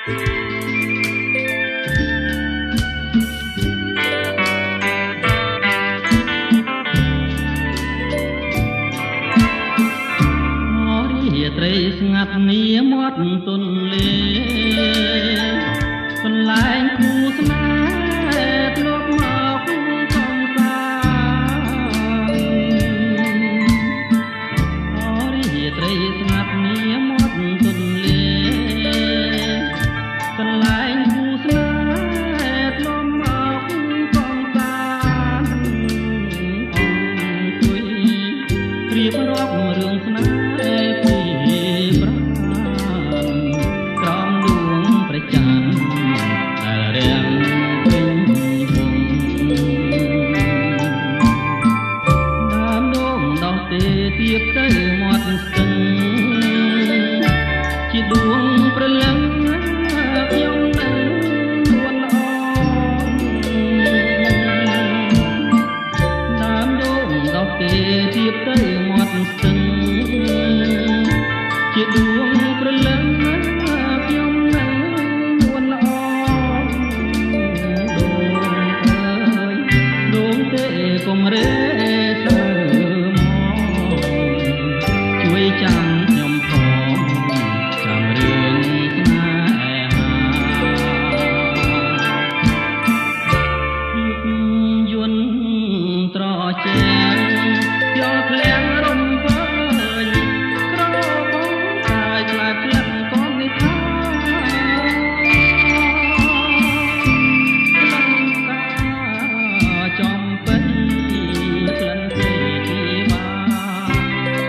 ត្រីស្ងាត់នីមាត់ទន្លេកន្លែងគូស្នេហ៍ធ្លាប់មកកំសាន្តអរិយត្រីស្ងាត់នីមាត់ទន្លេកន្លែងគូស្នេហ៍ធ្លាប់មកកំសាន្តអង្គុយរៀបរាប់រឿងស្នេហ៍ទៀបទៅមាត់ស្ទឹងជាដួងព្រលឹងខ្ញុំនឹងនួនល្អដើមដូងដោះទេទៀបទៅមាត់ស្ទឹងជាដួងព្រលឹងខ្ញុំនឹងនួនល្អដូងទេកុំរេចាំខ្ញុំផងចាំរឿងស្នេហាយន្តត្រជាយកភ្លៀងរំពើញក្របងកាយខ្លាចក្លិនកូននេះថាចំពេញក្លិនទេទីបា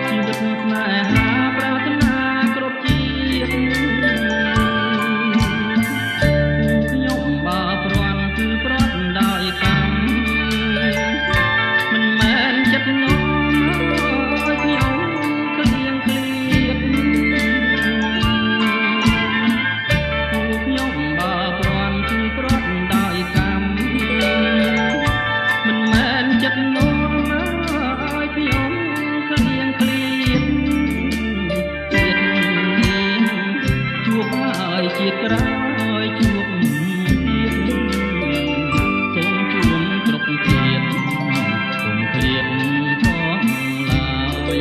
ជីវិតស្នេហាប្រាថ្នាគ្រប់ជាតិខ្ញុំបើព្រាន់គឺប្រត់ដោយកម្មមិនមែនចិត្តនោមឲ្យខ្ញុំក្លៀងក្លៀតខ្ញុំបើព្រាន់គឺប្រត់ដោយកម្មមិនមែនចិត្តនោមឲ្យខ្ញុំក្លៀងក្លៀតជាតិក្រោយជួបទៀតសូមជួនគ្រប់ជាតិគុំឃ្លាតផងឡើយ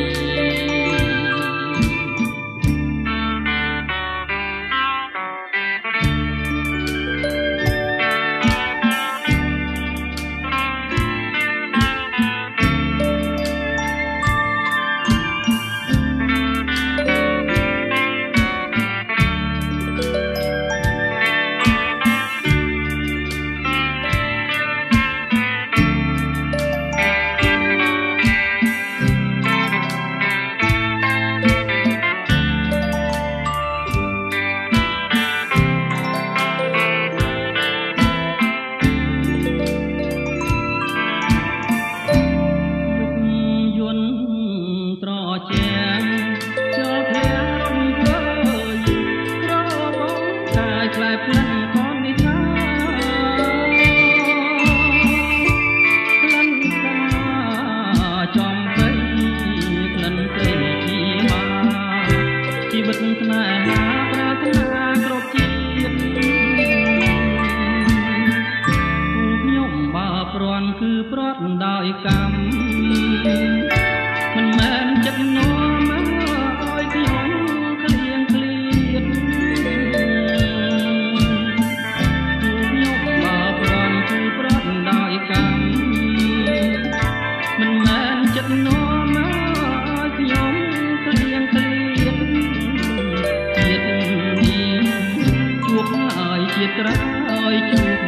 ជីវិតស្នេហាប្រាថ្នាគ្រប់ជាតិខ្ញុំបើព្រាន់គឺប្រត់ដោយកម្មមិនមែនចិត្តនោមឲ្យខ្ញុំក្លៀងក្លៀតខ្ញុំបើព្រាន់គឺប្រត់ដោយកម្មមិនមែនចិត្តនោមឲ្យខ្ញុំក្លៀងក្លៀតជាតិនេះជួបហើយជាតិក្រោយជួប